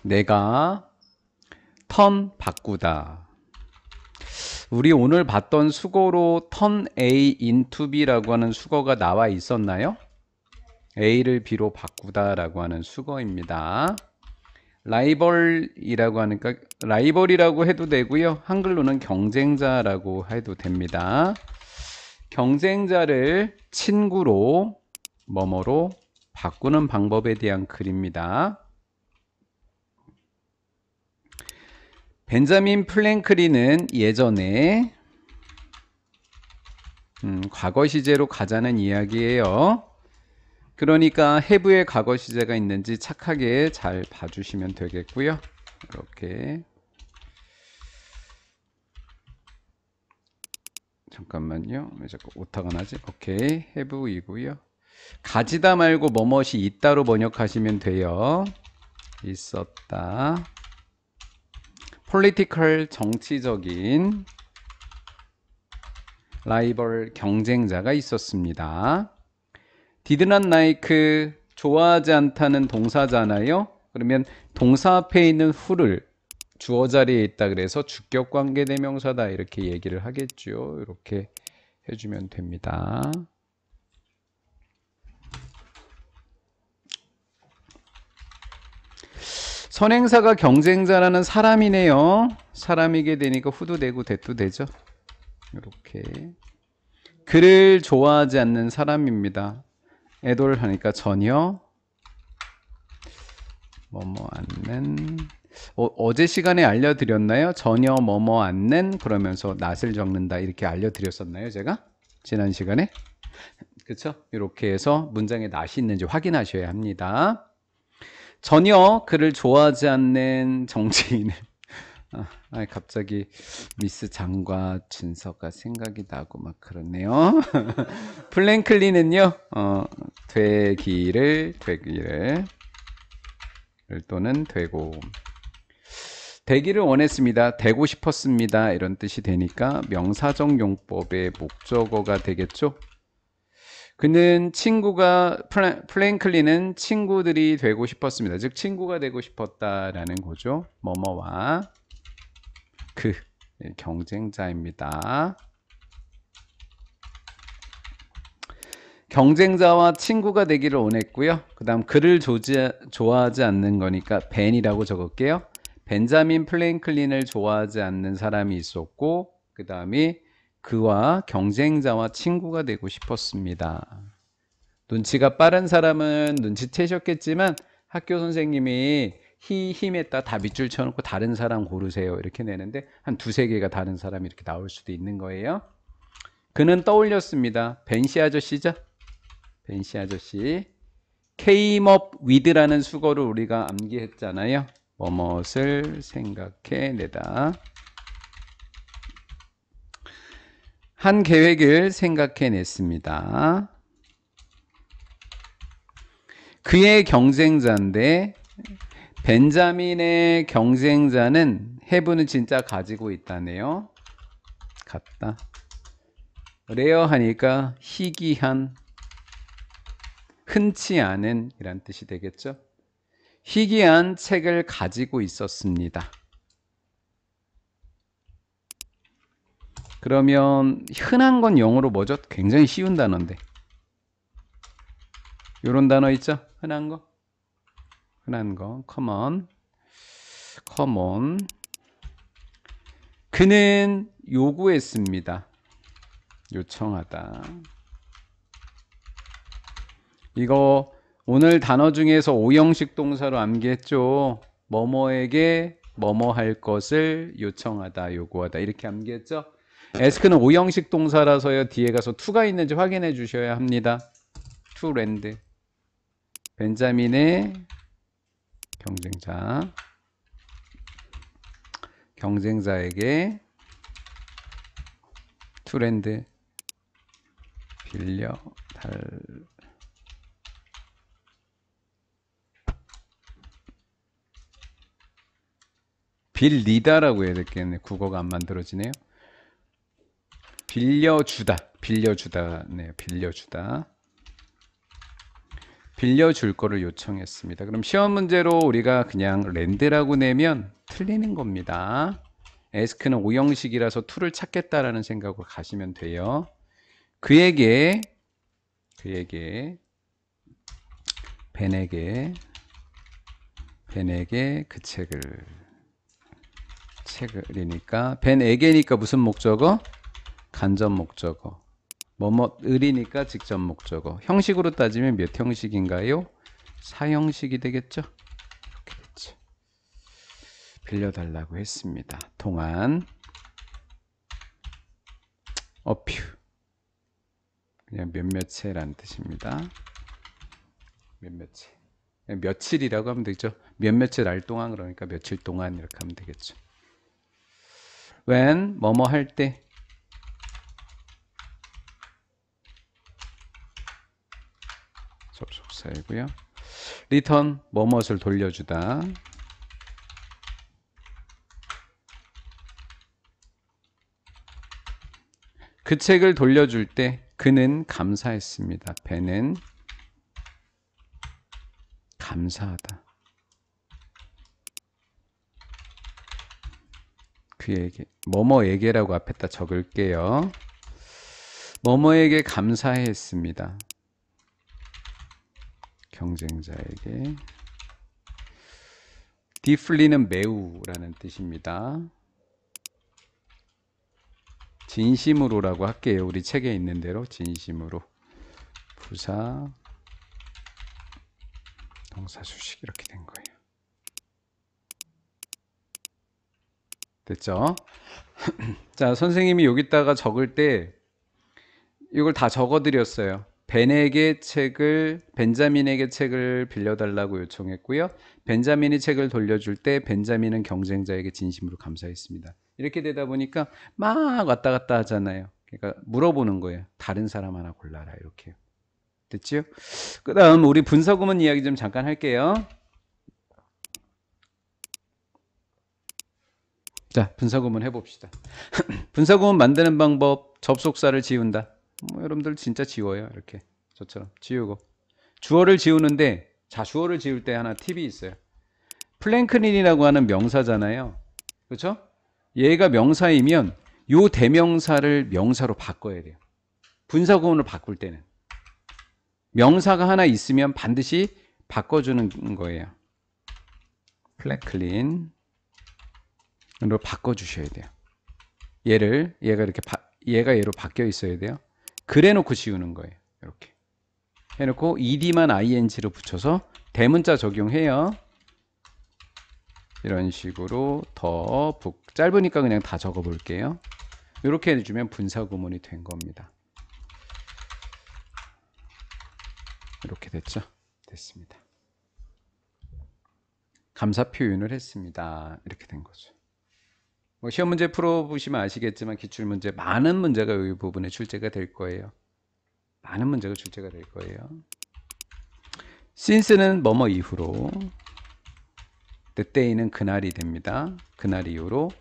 내가 턴 바꾸다. 우리 오늘 봤던 수거로 turn A into B라고 하는 수거가 나와 있었나요? A를 B로 바꾸다라고 하는 수거입니다. 라이벌이라고 하니까 라이벌이라고 해도 되고요. 한글로는 경쟁자라고 해도 됩니다. 경쟁자를 친구로 뭐뭐로 바꾸는 방법에 대한 글입니다. 벤자민 플랭클린은 예전에 과거 시제로 가자는 이야기예요. 그러니까 have의 과거 시제가 있는지 착하게 잘 봐주시면 되겠고요. 이렇게 잠깐만요. 왜 자꾸 오타가 나지? 오케이, have이고요. 가지다 말고 뭐뭇이 있다로 번역하시면 돼요. 있었다. political 정치적인 라이벌 경쟁자가 있었습니다. did not like 좋아하지 않다는 동사잖아요. 그러면 동사 앞에 있는 who를 주어 자리에 있다 그래서 주격 관계 대명사다 이렇게 얘기를 하겠죠. 이렇게 해주면 됩니다. 선행사가 경쟁자라는 사람이네요. 사람이게 되니까 who도 되고 that도 되죠. 이렇게 그를 좋아하지 않는 사람입니다. 애돌 하니까 전혀 뭐뭐 않는 어제 시간에 알려드렸나요? 전혀 뭐뭐 않는 그러면서 낫을 적는다 이렇게 알려드렸었나요? 제가 지난 시간에 그쵸? 이렇게 해서 문장에 낫이 있는지 확인하셔야 합니다. 전혀 그를 좋아하지 않는 정치인을 갑자기 미스 장과 진서가 생각이 나고 막 그러네요. 플랭클린은요 되기를 또는 되기를 원했습니다. 되고 싶었습니다. 이런 뜻이 되니까 명사적 용법의 목적어가 되겠죠. 그는 플랭클린은 친구들이 되고 싶었습니다. 즉 친구가 되고 싶었다라는 거죠. 뭐뭐와 그 경쟁자입니다. 경쟁자와 친구가 되기를 원했고요. 그 다음 그를 좋아하지 않는 거니까 벤이라고 적을게요. 벤자민 플랭클린을 좋아하지 않는 사람이 있었고 그 다음에 그와 경쟁자와 친구가 되고 싶었습니다. 눈치가 빠른 사람은 눈치채셨겠지만 학교 선생님이 힘에다 다 밑줄 쳐놓고 다른 사람 고르세요 이렇게 내는데 한 두세 개가 다른 사람이 이렇게 나올 수도 있는 거예요. 그는 떠올렸습니다. 벤시 아저씨죠? 벤시 아저씨. came up with라는 수거를 우리가 암기했잖아요. 뭐뭇을 생각해내다. 한 계획을 생각해냈습니다. 그의 경쟁자인데 벤자민의 경쟁자는 have는 진짜 가지고 있다네요. 같다. 레어 하니까 희귀한, 흔치 않은 이란 뜻이 되겠죠. 희귀한 책을 가지고 있었습니다. 그러면 흔한 건 영어로 뭐죠? 굉장히 쉬운 단어인데 이런 단어 있죠? 흔한 거 common. 그는 요구했습니다. 요청하다. 이거 오늘 단어 중에서 5형식 동사로 암기했죠. 뭐뭐에게 뭐뭐 할 것을 요청하다, 요구하다 이렇게 암기했죠. ask는 5형식 동사라서요. 뒤에 가서 to가 있는지 확인해 주셔야 합니다. to lend. 벤자민의 경쟁자에게 to lend 빌려 빌리다라고 해야 되겠네. 국어가 안 만들어지네요. 빌려주다. 네, 빌려주다. 빌려줄 거를 요청했습니다. 그럼 시험 문제로 우리가 그냥 렌드라고 내면 틀리는 겁니다. ask는 오형식이라서 to를 찾겠다라는 생각으로 가시면 돼요. 그에게 벤에게 그 책을이니까 벤에게니까 무슨 목적어? 간접 목적어. 뭐뭐을이니까 직접 목적어. 형식으로 따지면 몇 형식인가요? 4형식이 되겠죠? 이렇게 됐죠. 빌려달라고 했습니다. 동안 어퓨 그냥 몇몇 채라는 뜻입니다. 몇몇 채. 며칠이라고 하면 되겠죠. 몇몇째 날 동안 그러니까 며칠 동안 이렇게 하면 되겠죠. when 뭐뭐 할 때 접속사이고요. return 뭐뭇을 돌려주다. 그 책을 돌려줄 때 그는 감사했습니다. 벤은 감사하다. 그에게 뭐뭐에게라고 앞에다 적을게요. 뭐뭐에게 감사했습니다. 경쟁자에게. deeply는 매우라는 뜻입니다. 진심으로라고 할게요. 우리 책에 있는 대로 진심으로. 부사 동사 수식 이렇게 된 거예요. 됐죠? 자, 선생님이 여기다가 적을 때 이걸 다 적어드렸어요. 벤자민에게 책을 빌려달라고 요청했고요. 벤자민이 책을 돌려줄 때 벤자민은 경쟁자에게 진심으로 감사했습니다. 이렇게 되다 보니까 막 왔다 갔다 하잖아요. 그러니까 물어보는 거예요. 다른 사람 하나 골라라 이렇게. 됐죠? 그 다음 우리 분사구문 이야기 좀 잠깐 할게요. 자, 분사구문 해봅시다. 분사구문 만드는 방법, 접속사를 지운다. 여러분들 진짜 지워요. 이렇게 저처럼 지우고. 주어를 지우는데, 자, 주어를 지울 때 하나 팁이 있어요. 플랭클린이라고 하는 명사잖아요. 그렇죠? 얘가 명사이면 요 대명사를 명사로 바꿔야 돼요. 분사구문을 바꿀 때는. 명사가 하나 있으면 반드시 바꿔주는 거예요. 플랭클린. 로 바꿔주셔야 돼요. 얘가 얘로 바뀌어 있어야 돼요. 그래 놓고 지우는 거예요. 이렇게 해놓고 ed만 ing로 붙여서 대문자 적용해요. 이런 식으로 짧으니까 그냥 다 적어 볼게요. 이렇게 해주면 분사구문이 된 겁니다. 이렇게 됐죠? 됐습니다. 감사 표현을 했습니다. 이렇게 된 거죠. 뭐 시험 문제 풀어보시면 아시겠지만 기출문제 많은 문제가 이 부분에 출제가 될 거예요. 많은 문제가 출제가 될 거예요. since는 뭐뭐 이후로, the day는 그날이 됩니다. 그날 이후로.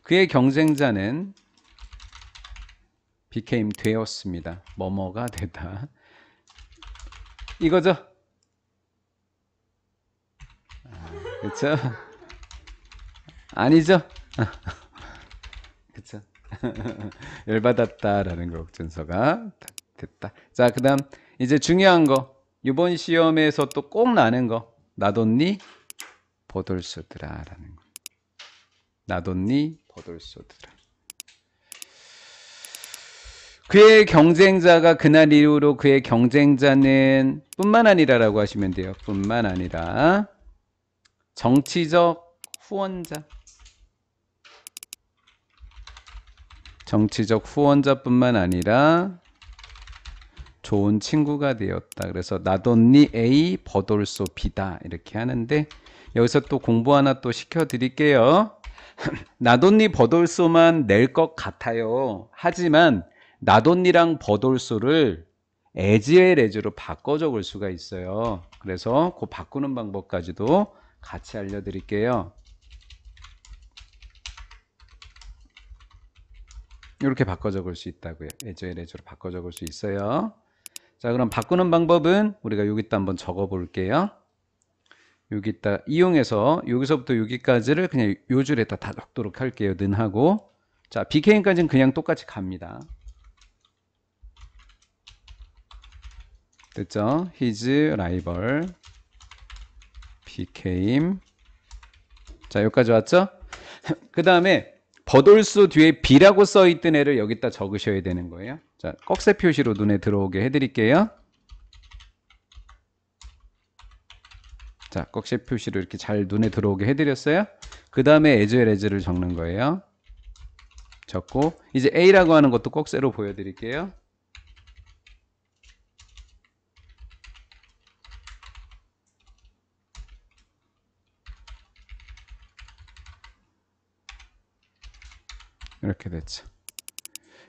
그의 경쟁자는 became 되었습니다. 뭐뭐가 되다. 이거죠? 그렇죠? 아니죠? 그쵸? 열받았다라는 거 og전서가 됐다. 자, 그 다음 이제 중요한 거 이번 시험에서 또 꼭 나는 거 나돈니 버돌소드라 라는 거. 나돈니 버돌소드라. 그의 경쟁자가 그날 이후로 그의 경쟁자는 뿐만 아니라라고 하시면 돼요. 뿐만 아니라 정치적 후원자뿐만 아니라 좋은 친구가 되었다. 그래서 나돈니 A 버돌소 B다 이렇게 하는데 여기서 또 공부 하나 또 시켜드릴게요. 나돈니 버돌소만 낼 것 같아요. 하지만 나돈니랑 버돌소를 as의 레즈로 바꿔 적을 수가 있어요. 그래서 그 바꾸는 방법까지도 같이 알려드릴게요. 이렇게 바꿔 적을 수 있다고요. as의 레즈로 바꿔 적을 수 있어요. 자, 그럼 바꾸는 방법은 우리가 여기다 한번 적어 볼게요. 여기다 이용해서 여기서부터 여기까지를 그냥 요 줄에다 다 적도록 할게요. 는 하고. 자, BKM까지는 그냥 똑같이 갑니다. 됐죠? His rival became. 자, 여기까지 왔죠? 그 다음에 버돌수 뒤에 B라고 써있던 애를 여기다 적으셔야 되는 거예요. 자, 꺽쇠 표시로 눈에 들어오게 해드릴게요. 자, 꺽쇠 표시로 이렇게 잘 눈에 들어오게 해드렸어요. 그 다음에 as를 적는 거예요. 적고 이제 A라고 하는 것도 꺽쇠로 보여드릴게요. 이렇게 됐죠.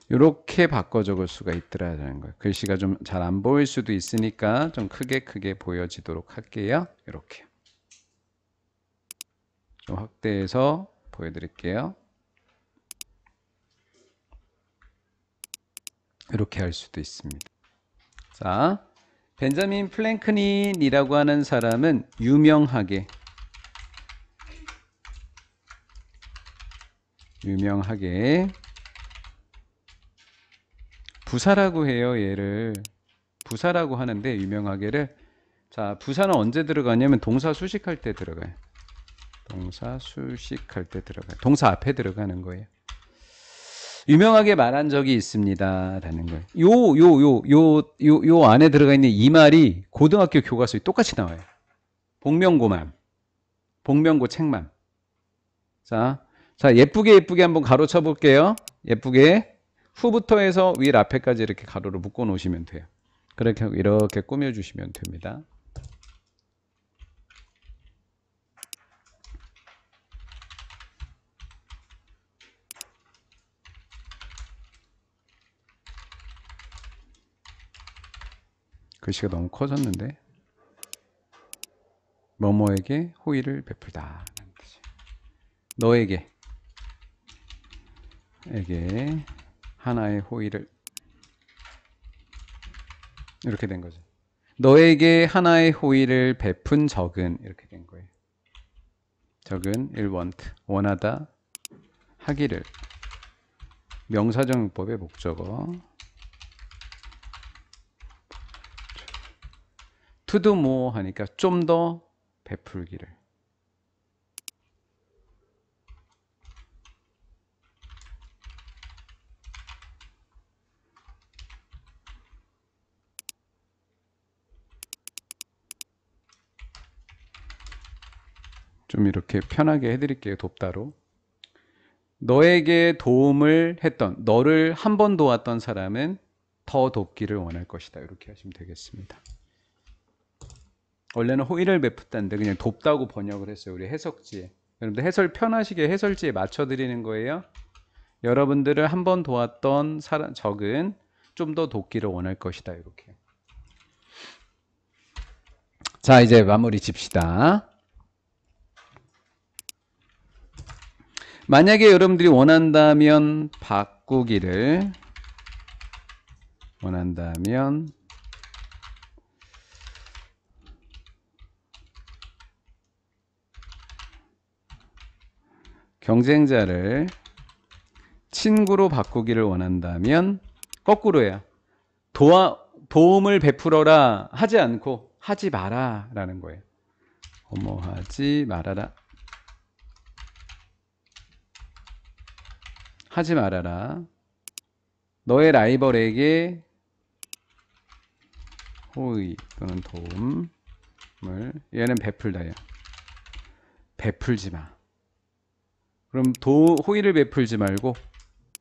이렇게 바꿔 적을 수가 있더라는 거예요. 글씨가 좀 잘 안 보일 수도 있으니까 좀 크게 보여지도록 할게요. 이렇게 좀 확대해서 보여드릴게요. 이렇게 할 수도 있습니다. 자, 벤자민 플랭클린이라고 하는 사람은 유명하게 부사라고 해요. 얘를 부사라고 하는데 유명하게를. 자, 부사는 언제 들어가냐면 동사 수식할 때 들어가요. 동사 수식할 때 들어가요. 동사 앞에 들어가는 거예요. 유명하게 말한 적이 있습니다 라는 거예요. 요 안에 들어가 있는 이 말이 고등학교 교과서에 똑같이 나와요. 복명고만, 복명고 책만. 자, 예쁘게 한번 가로쳐 볼게요. 예쁘게 후부터 해서 위 앞에까지 이렇게 가로로 묶어 놓으시면 돼요. 그렇게 하고 이렇게 꾸며 주시면 됩니다. 글씨가 너무 커졌는데. 뭐뭐에게 호의를 베풀다. 너에게 하나의 호의를, 이렇게 된 거죠. 너에게 하나의 호의를 베푼 적은, 이렇게 된 거예요. 적은 want, 원하다, 하기를. 명사정용법의 목적어. to do more 하니까 좀 더 베풀기를. 좀 이렇게 편하게 해드릴게요. 돕다로. 너에게 도움을 했던, 너를 한 번 도왔던 사람은 더 돕기를 원할 것이다. 이렇게 하시면 되겠습니다. 원래는 호의를 베푼다는데 그냥 돕다고 번역을 했어요. 우리 해석지에. 여러분들 해설 편하시게 해설지에 맞춰드리는 거예요. 여러분들을 한 번 도왔던 적은 좀 더 돕기를 원할 것이다. 이렇게. 자, 이제 마무리 집시다. 만약에 여러분들이 원한다면 바꾸기를 원한다면 경쟁자를 친구로 바꾸기를 원한다면 거꾸로 해요. 도움을 베풀어라 하지 않고 하지 마라 라는 거예요. 하지 말아라. 하지 말아라. 너의 라이벌에게 호의 또는 도움을, 얘는 베풀다예요. 베풀지 마. 그럼 호의를 베풀지 말고,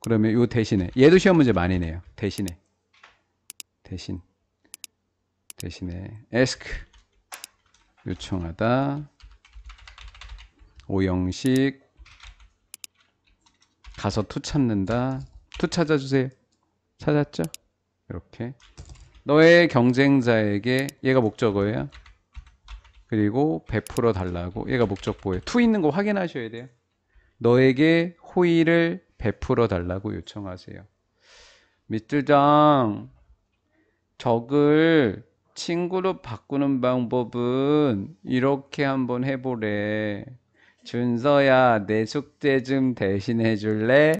그러면 요 대신에, 얘도 시험 문제 많이 내요. 대신에 ask 요청하다, 오형식 가서 투 찾는다. 투 찾아주세요. 찾았죠? 이렇게. 너의 경쟁자에게, 얘가 목적어예요. 그리고 베풀어 달라고, 얘가 목적보예요. 투 있는 거 확인하셔야 돼요. 너에게 호의를 베풀어 달라고 요청하세요. 밑줄장, 적을 친구로 바꾸는 방법은 이렇게 한번 해보래. 준서야, 내 숙제 좀 대신해 줄래?